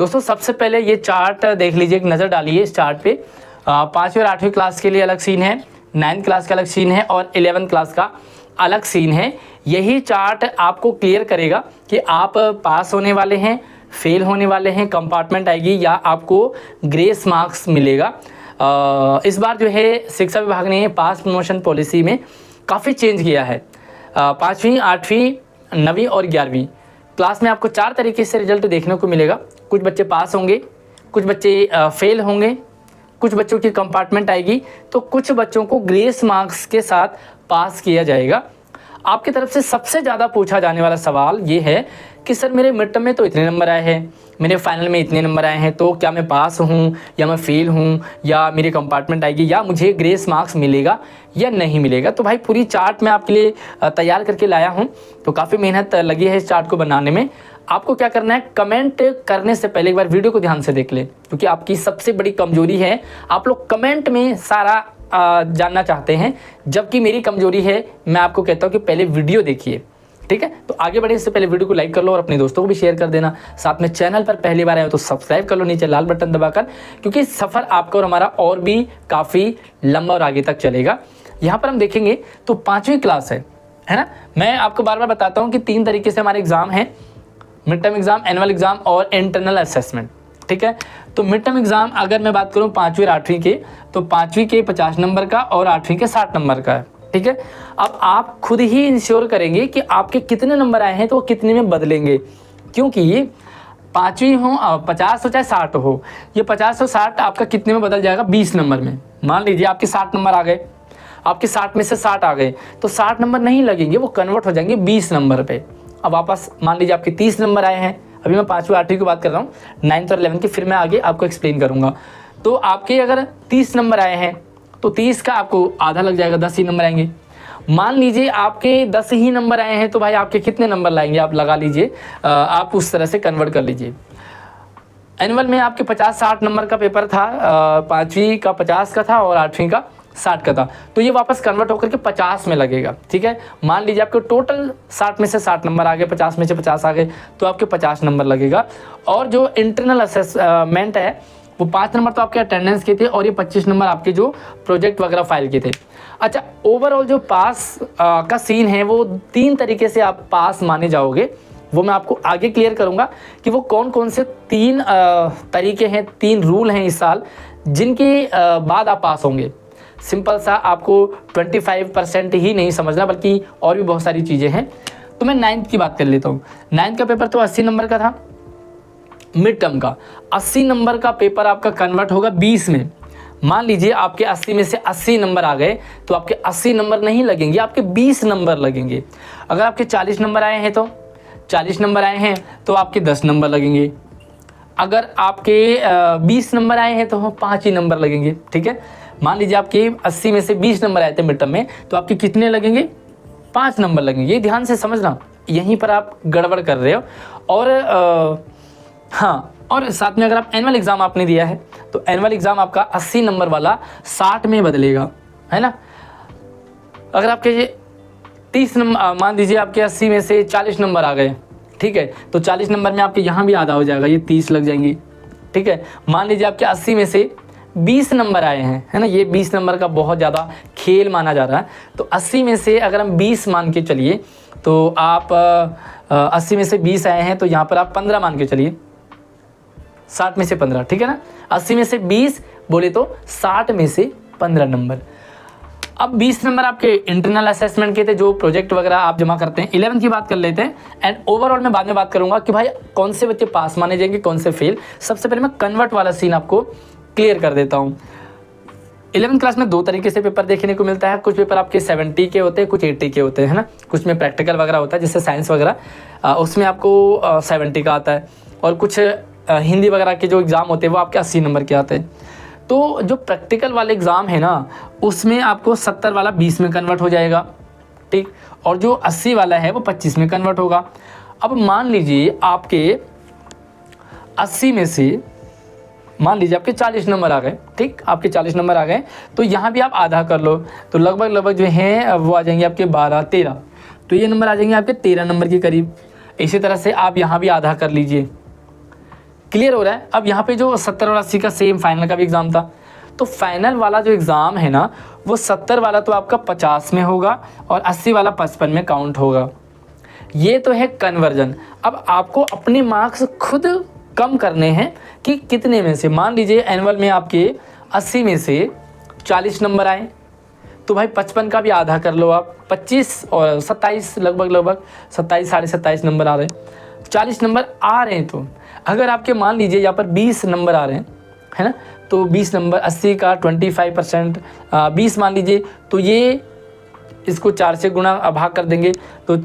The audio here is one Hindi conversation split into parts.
दोस्तों सबसे पहले ये चार्ट देख लीजिए, एक नज़र डालिए इस चार्ट पे। 5वीं और 8वीं क्लास के लिए अलग सीन है, 9th क्लास का अलग सीन है और 11th क्लास का अलग सीन है। यही चार्ट आपको क्लियर करेगा कि आप पास होने वाले हैं, फेल होने वाले हैं, कंपार्टमेंट आएगी या आपको ग्रेस मार्क्स मिलेगा। इस बार जो है शिक्षा विभाग ने पास प्रमोशन पॉलिसी में काफ़ी चेंज किया है। 5वीं, 8वीं, 9वीं और 11वीं क्लास में आपको 4 तरीके से रिजल्ट देखने को मिलेगा। कुछ बच्चे पास होंगे, कुछ बच्चे फेल होंगे, कुछ बच्चों की कंपार्टमेंट आएगी, तो कुछ बच्चों को ग्रेस मार्क्स के साथ पास किया जाएगा। आपकी तरफ से सबसे ज़्यादा पूछा जाने वाला सवाल ये है कि सर मेरे मिड टर्म में तो इतने नंबर आए हैं, मेरे फाइनल में इतने नंबर आए हैं, तो क्या मैं पास हूँ या मैं फेल हूँ या मेरी कंपार्टमेंट आएगी या मुझे ग्रेस मार्क्स मिलेगा या नहीं मिलेगा। तो भाई पूरी चार्ट मैं आपके लिए तैयार करके लाया हूँ। तो काफ़ी मेहनत लगी है इस चार्ट को बनाने में। आपको क्या करना है, कमेंट करने से पहले एक बार वीडियो को ध्यान से देख लें, क्योंकि आपकी सबसे बड़ी कमजोरी है आप लोग कमेंट में सारा जानना चाहते हैं, जबकि मेरी कमजोरी है मैं आपको कहता हूँ कि पहले वीडियो देखिए। ठीक है, तो आगे बढ़ने से पहले वीडियो को लाइक कर लो और अपने दोस्तों को भी शेयर कर देना। साथ में चैनल पर पहली बार आए हो तो सब्सक्राइब कर लो नीचे लाल बटन दबाकर, क्योंकि सफ़र आपका और हमारा और भी काफ़ी लंबा और आगे तक चलेगा। यहाँ पर हम देखेंगे तो 5वीं क्लास है ना। मैं आपको बार बार बताता हूँ कि 3 तरीके से हमारे एग्ज़ाम हैं, mid term exam, annual exam और इंटरनल असेसमेंट। ठीक है, तो मिड टर्म एग्ज़ाम अगर मैं बात करूँ 5वीं और 8वीं के, तो 5वीं के 50 नंबर का और 8वीं के 60 नंबर का है। ठीक है, अब आप खुद ही इंश्योर करेंगे कि आपके कितने नंबर आए हैं तो वो कितने में बदलेंगे, क्योंकि 5वीं हो 50 हो चाहे 60 हो, ये 50 और 60 आपका कितने में बदल जाएगा, 20 नंबर में। मान लीजिए आपके 60 नंबर आ गए, आपके 60 में से 60 आ गए, तो 60 नंबर नहीं लगेंगे, वो कन्वर्ट हो जाएंगे 20 नंबर पे। अब वापस मान लीजिए आपके 30 नंबर आए हैं, अभी मैं 5वीं 8वीं की बात कर रहा हूँ, 9th और 11th की फिर मैं आगे आपको एक्सप्लेन करूँगा। तो आपके अगर 30 नंबर आए हैं तो 30 का आपको आधा लग जाएगा, 10 ही नंबर आएंगे। मान लीजिए आपके 10 ही नंबर आए हैं, तो भाई आपके कितने नंबर लाएंगे आप लगा लीजिए, आप उस तरह से कन्वर्ट कर लीजिए। एनुअल में आपके 50-60 नंबर का पेपर था, 5वीं का 50 का था और 8वीं का 60 का था, तो ये वापस कन्वर्ट होकर के 50 में लगेगा। ठीक है, मान लीजिए आपके टोटल 60 में से 60 नंबर आ गए, 50 में से 50 आ गए, तो आपके 50 नंबर लगेगा। और जो इंटरनल असेसमेंट है वो 5 नंबर तो आपके अटेंडेंस के थे और ये 25 नंबर आपके जो प्रोजेक्ट वगैरह फाइल के थे। अच्छा, ओवरऑल जो पास का सीन है वो 3 तरीके से आप पास माने जाओगे, वो मैं आपको आगे क्लियर करूंगा कि वो कौन कौन से 3 तरीके हैं, 3 रूल हैं इस साल, जिनके बाद आप पास होंगे। सिंपल सा, आपको 25% ही नहीं समझना, बल्कि और भी बहुत सारी चीज़ें हैं। तो मैं 9th की बात कर लेता हूँ। 9th का पेपर तो 80 नंबर का था, मिड टर्म का 80 नंबर का पेपर आपका कन्वर्ट होगा 20 में। मान लीजिए आपके 80 में से 80 नंबर आ गए, तो आपके 80 नंबर नहीं लगेंगे, आपके 20 नंबर लगेंगे। अगर आपके 40 नंबर आए हैं तो 40 नंबर आए हैं तो आपके 10 नंबर लगेंगे। अगर आपके 20 नंबर आए हैं तो 5 ही नंबर लगेंगे। ठीक है, मान लीजिए आपके 80 में से 20 नंबर आए थे मिड टर्म में, तो आपके कितने लगेंगे, 5 नंबर लगेंगे। ये ध्यान से समझना, यहीं पर आप गड़बड़ कर रहे हो। और हाँ, और साथ में अगर आप एनुअल एग्ज़ाम आपने दिया है तो एनुअल एग्ज़ाम आपका 80 नंबर वाला 60 में बदलेगा, है ना। अगर आपके 30 नंबर, मान लीजिए आपके 80 में से 40 नंबर आ गए, ठीक है, तो 40 नंबर में आपके यहाँ भी आधा हो जाएगा, ये 30 लग जाएंगी। ठीक है, मान लीजिए आपके 80 में से 20 नंबर आए हैं, है ना, ये 20 नंबर का बहुत ज़्यादा खेल माना जा रहा है। तो 80 में से अगर हम 20 मान के चलिए, तो आप 80 में से 20 आए हैं तो यहाँ पर आप 15 मान के चलिए, 60 में से 15। ठीक है ना, 80 में से 20 बोले तो 60 में से 15 नंबर। अब 20 नंबर आपके इंटरनल असेसमेंट के थे, जो प्रोजेक्ट वगैरह आप जमा करते हैं। 11th की बात कर लेते हैं, एंड ओवरऑल मैं बाद में बात करूंगा कि भाई कौन से बच्चे पास माने जाएंगे, कौन से फेल। सबसे पहले मैं कन्वर्ट वाला सीन आपको क्लियर कर देता हूँ। 11th क्लास में 2 तरीके से पेपर देखने को मिलता है। कुछ पेपर आपके 70 के होते हैं, कुछ 80 के होते हैं, है ना। कुछ में प्रैक्टिकल वगैरह होता है, जैसे साइंस वगैरह, उसमें आपको 70 का आता है। और कुछ हिंदी वगैरह के जो एग्ज़ाम होते हैं वो आपके 80 नंबर के आते हैं। तो जो प्रैक्टिकल वाले एग्ज़ाम है ना, उसमें आपको 70 वाला 20 में कन्वर्ट हो जाएगा। ठीक, और जो 80 वाला है वो 25 में कन्वर्ट होगा। अब मान लीजिए आपके 80 में से मान लीजिए आपके 40 नंबर आ गए, ठीक, आपके 40 नंबर आ गए, तो यहाँ भी आप आधा कर लो, तो लगभग जो है वो आ जाएंगे आपके 12-13, तो ये नंबर आ जाएंगे आपके 13 नंबर के करीब। इसी तरह से आप यहाँ भी आधा कर लीजिए, क्लियर हो रहा है। अब यहाँ पे जो 70 और 80 का सेम फाइनल का भी एग्ज़ाम था, तो फाइनल वाला जो एग्ज़ाम है ना वो 70 वाला तो आपका 50 में होगा और 80 वाला 55 में काउंट होगा। ये तो है कन्वर्जन। अब आपको अपने मार्क्स खुद कम करने हैं कि कितने में से, मान लीजिए एनुअल में आपके 80 में से 40 नंबर आए तो भाई 55 का भी आधा कर लो आप, 25 और 27 लगभग 27 साढ़े 27 नंबर आ रहे हैं, 40 नंबर आ रहे हैं। तो अगर आपके मान लीजिए यहाँ पर 20 नंबर आ रहे हैं, है ना, तो 20 नंबर 80 का 25%, 20 मान लीजिए, तो ये इसको 4 से गुणा भाग कर देंगे तो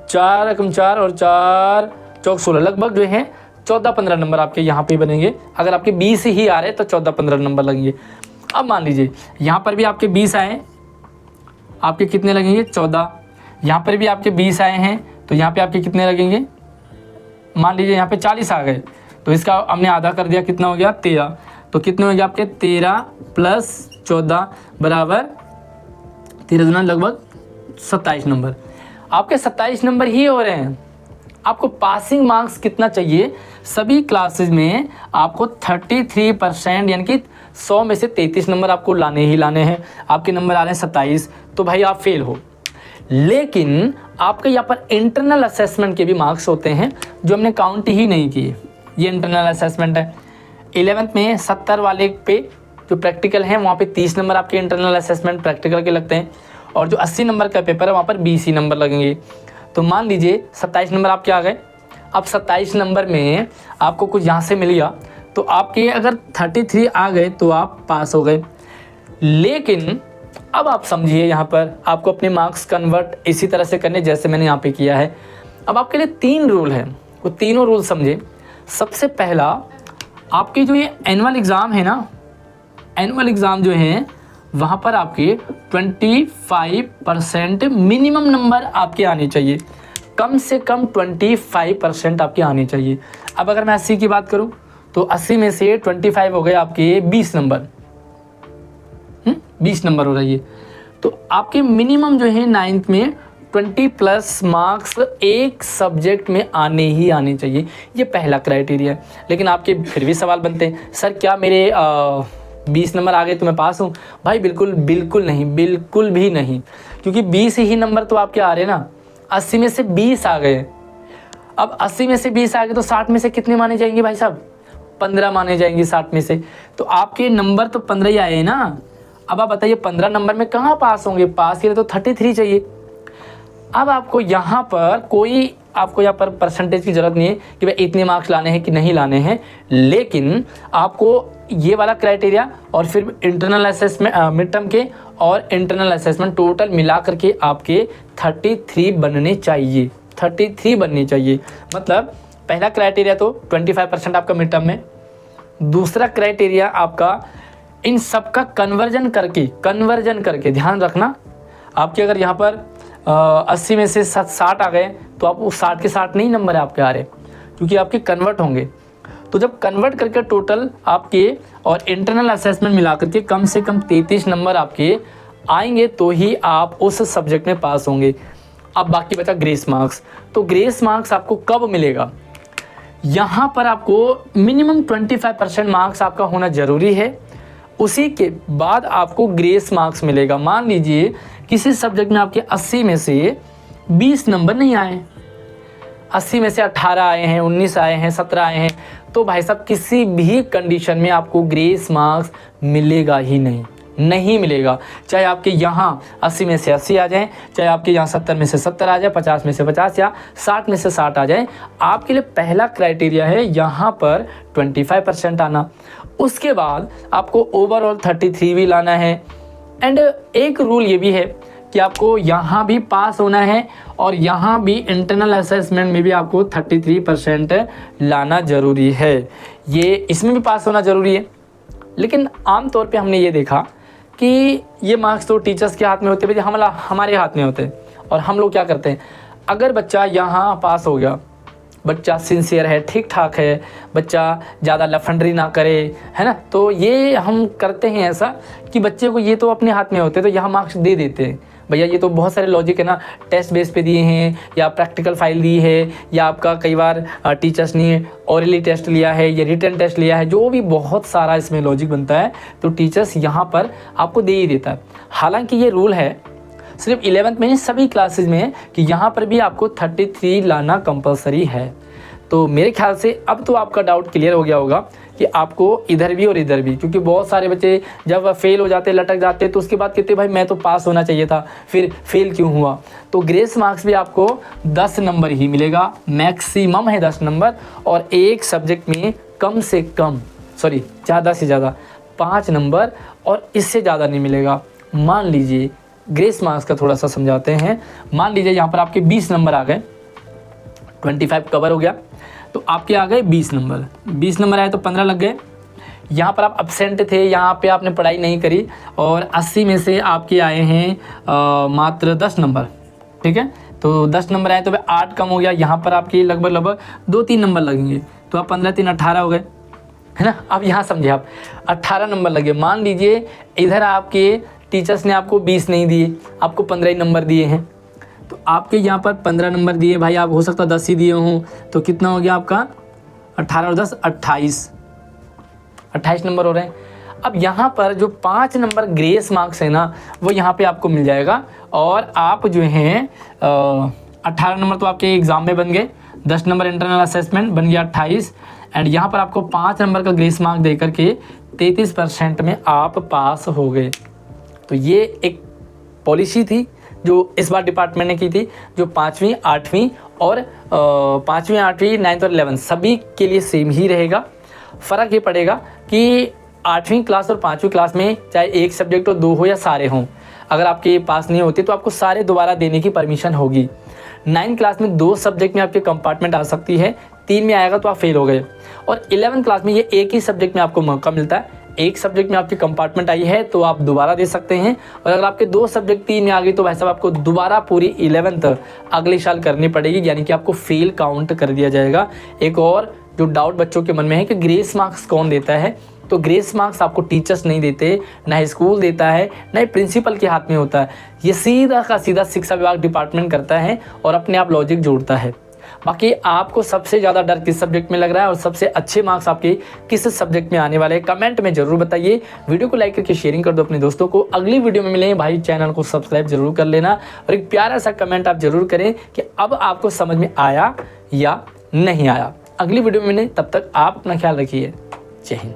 4 एकम 4 और 4 चौक 16, लगभग जो है 14-15 नंबर आपके यहाँ पे बनेंगे। अगर आपके 20 ही आ रहे हैं तो 14-15 नंबर लगेंगे। अब मान लीजिए यहाँ पर भी आपके 20 आए, आपके कितने लगेंगे 14। यहाँ पर भी आपके 20 आए हैं तो यहाँ पे आपके कितने लगेंगे, मान लीजिए यहाँ पे 40 आ गए तो इसका हमने आधा कर दिया, कितना हो गया 13। तो कितने हो गया आपके 13 + 14 बराबर 13 दूना लगभग 27 नंबर। आपके 27 नंबर ही हो रहे हैं। आपको पासिंग मार्क्स कितना चाहिए, सभी क्लासेस में आपको 33% यानी कि 100 में से 33 नंबर आपको लाने ही लाने हैं। आपके नंबर आ रहे हैं 27, तो भाई आप फेल हो। लेकिन आपके यहाँ पर इंटरनल असेसमेंट के भी मार्क्स होते हैं जो हमने काउंट ही नहीं किए। ये इंटरनल असेसमेंट है। 11th में 70 वाले पे जो प्रैक्टिकल हैं वहाँ पे 30 नंबर आपके इंटरनल असेसमेंट प्रैक्टिकल के लगते हैं, और जो 80 नंबर का पेपर है वहाँ पर 20 ही नंबर लगेंगे। तो मान लीजिए 27 नंबर आपके आ गए। अब 27 नंबर में आपको कुछ यहाँ से मिल गया तो आपके अगर 33 आ गए तो आप पास हो गए। लेकिन अब आप समझिए, यहाँ पर आपको अपने मार्क्स कन्वर्ट इसी तरह से करने जैसे मैंने यहाँ पे किया है। अब आपके लिए 3 रूल है, वो तीनों रूल समझे। सबसे पहला, आपके जो ये एनुअल एग्ज़ाम है ना, एनुअल एग्ज़ाम जो है वहाँ पर आपके 25% मिनिमम नंबर आपके आने चाहिए, कम से कम 25% आपके आने चाहिए। अब अगर मैं 80 की बात करूँ तो 80 में से 25 हो गए आपके 20 नंबर, 20 नंबर हो रही है। तो आपके मिनिमम जो है 9th में 20+ मार्क्स एक सब्जेक्ट में आने ही आने चाहिए। ये पहला क्राइटेरिया है। लेकिन आपके फिर भी सवाल बनते हैं, सर क्या मेरे 20 नंबर आ गए तो मैं पास हूँ? भाई बिल्कुल नहीं, बिल्कुल भी नहीं, क्योंकि 20 ही नंबर तो आपके आ रहे हैं ना। 80 में से 20 आ गए, अब 80 में से 20 आ गए तो 60 में से कितने माने जाएंगे भाई साहब? 15 माने जाएंगे 60 में से। तो आपके नंबर तो 15 ही आए हैं ना। अब आप बताइए 15 नंबर में कहाँ पास होंगे? पास के लिए तो 33 चाहिए। अब आपको यहाँ पर परसेंटेज की ज़रूरत नहीं है कि भाई इतने मार्क्स लाने हैं कि नहीं लाने हैं, लेकिन आपको ये वाला क्राइटेरिया और फिर इंटरनल असेसमेंट, मिड टर्म के और इंटरनल असेसमेंट टोटल मिला करके आपके 33 बनने चाहिए। 33 बनने चाहिए। मतलब पहला क्राइटेरिया तो 25% आपका मिड टर्म में, दूसरा क्राइटेरिया आपका इन सब का कन्वर्जन करके ध्यान रखना। आपके अगर यहाँ पर 80 में से 60 आ गए तो आप उस 60 के 60 नहीं नंबर आपके आ रहे, क्योंकि आपके कन्वर्ट होंगे। तो जब कन्वर्ट करके टोटल आपके और इंटरनल असेसमेंट मिला करके कम से कम 33 नंबर आपके आएंगे तो ही आप उस सब्जेक्ट में पास होंगे। अब बाकी बचा ग्रेस मार्क्स। तो ग्रेस मार्क्स आपको कब मिलेगा? यहाँ पर आपको मिनिमम 25% मार्क्स आपका होना ज़रूरी है, उसी के बाद आपको ग्रेस मार्क्स मिलेगा। मान लीजिए किसी सब्जेक्ट में आपके 80 में से 20 नंबर नहीं आए, 80 में से 18 आए हैं, 19 आए हैं, 17 आए हैं, तो भाई साहब किसी भी कंडीशन में आपको ग्रेस मार्क्स मिलेगा ही नहीं मिलेगा। चाहे आपके यहाँ 80 में से 80 आ जाएं, चाहे आपके यहाँ 70 में से 70 आ जाए, 50 में से 50 या 60 में से 60 आ जाए, आपके लिए पहला क्राइटेरिया है यहाँ पर 25% आना। उसके बाद आपको ओवरऑल 33 भी लाना है। एंड एक रूल ये भी है कि आपको यहाँ भी पास होना है और यहाँ भी इंटरनल असेसमेंट में भी आपको 33% लाना ज़रूरी है। ये इसमें भी पास होना ज़रूरी है। लेकिन आम तौर पे हमने ये देखा कि ये मार्क्स तो टीचर्स के हाथ में होते हैं, हमारे हाथ में होते हैं। और हम लोग क्या करते हैं, अगर बच्चा यहाँ पास हो गया, बच्चा सिंसियर है, ठीक ठाक है, बच्चा ज़्यादा लफंडरी ना करे, है ना, तो ये हम करते हैं ऐसा कि बच्चे को ये तो अपने हाथ में होते हैं तो यहाँ मार्क्स दे देते हैं। भैया ये तो बहुत सारे लॉजिक है ना, टेस्ट बेस पे दिए हैं या प्रैक्टिकल फाइल दी है या आपका कई बार टीचर्स ने ओरली टेस्ट लिया है या रिटन टेस्ट लिया है, जो भी बहुत सारा इसमें लॉजिक बनता है तो टीचर्स यहाँ पर आपको दे ही देता है। हालांकि ये रूल है सिर्फ 11th में नहीं, सभी क्लासेज में है कि यहाँ पर भी आपको 33 लाना कंपलसरी है। तो मेरे ख्याल से अब तो आपका डाउट क्लियर हो गया होगा कि आपको इधर भी और इधर भी, क्योंकि बहुत सारे बच्चे जब फेल हो जाते, लटक जाते, तो उसके बाद कहते भाई मैं तो पास होना चाहिए था, फिर फेल क्यों हुआ। तो ग्रेस मार्क्स भी आपको 10 नंबर ही मिलेगा, मैक्सिमम है 10 नंबर, और एक सब्जेक्ट में कम से कम ज़्यादा से ज़्यादा 5 नंबर, और इससे ज़्यादा नहीं मिलेगा। मान लीजिए ग्रेस मार्क्स का थोड़ा सा समझाते हैं। मान लीजिए यहाँ पर आपके 20 नंबर आ गए, 25 कवर हो गया, तो आपके आ गए 20 नंबर। 20 नंबर आए तो 15 लग गए। यहाँ पर आप अब्सेंट थे, यहाँ पे आपने पढ़ाई नहीं करी, और 80 में से आपके आए हैं मात्र 10 नंबर, ठीक है। तो 10 नंबर आए तो 8 कम हो गया, यहाँ पर आपके लगभग 2-3 नंबर लगेंगे, तो आप 15 3 18 हो गए, है ना। अब यहाँ समझे आप, 18 नंबर लगे। मान लीजिए इधर आपके टीचर्स ने आपको 20 नहीं दिए, आपको 15 ही नंबर दिए हैं, तो आपके यहाँ पर 15 नंबर दिए भाई, आप हो सकता 10 ही दिए हों, तो कितना हो गया आपका 18 और 10 28 नंबर हो रहे हैं। अब यहाँ पर जो 5 नंबर ग्रेस मार्क्स है ना, वो यहाँ पे आपको मिल जाएगा, और आप जो हैं 18 नंबर तो आपके एग्ज़ाम में बन गए, 10 नंबर इंटरनल असेसमेंट बन गया 28, एंड यहाँ पर आपको 5 नंबर का ग्रेस मार्क दे करके 33% में आप पास हो गए। तो ये एक पॉलिसी थी जो इस बार डिपार्टमेंट ने की थी, जो 5वीं 8वीं और 5वीं 8वीं 9th और 11th सभी के लिए सेम ही रहेगा। फ़र्क ये पड़ेगा कि 8वीं क्लास और 5वीं क्लास में चाहे एक सब्जेक्ट हो, 2 हो या सारे हों, अगर आपके पास नहीं होते तो आपको सारे दोबारा देने की परमिशन होगी। 9th क्लास में 2 सब्जेक्ट में आपके कंपार्टमेंट आ सकती है, 3 में आएगा तो आप फेल हो गए, और 11th क्लास में ये एक ही सब्जेक्ट में आपको मौका मिलता है। एक सब्जेक्ट में आपकी कंपार्टमेंट आई है तो आप दोबारा दे सकते हैं, और अगर आपके 2 सब्जेक्ट 3 में आ गई तो भाई साहब आपको दोबारा पूरी 11th अगले साल करनी पड़ेगी, यानी कि आपको फेल काउंट कर दिया जाएगा। एक और जो डाउट बच्चों के मन में है कि ग्रेस मार्क्स कौन देता है, तो ग्रेस मार्क्स आपको टीचर्स नहीं देते, ना स्कूल देता है, ना प्रिंसिपल के हाथ में होता है। ये सीधा का सीधा शिक्षा विभाग डिपार्टमेंट करता है और अपने आप लॉजिक जोड़ता है। बाकी आपको सबसे ज़्यादा डर किस सब्जेक्ट में लग रहा है और सबसे अच्छे मार्क्स आपके किस सब्जेक्ट में आने वाले हैं, कमेंट में ज़रूर बताइए। वीडियो को लाइक करके शेयरिंग कर दो अपने दोस्तों को। अगली वीडियो में मिलेंगे भाई, चैनल को सब्सक्राइब जरूर कर लेना, और एक प्यारा सा कमेंट आप जरूर करें कि अब आपको समझ में आया या नहीं आया। अगली वीडियो में मिलें, तब तक आप अपना ख्याल रखिए। जय हिंद।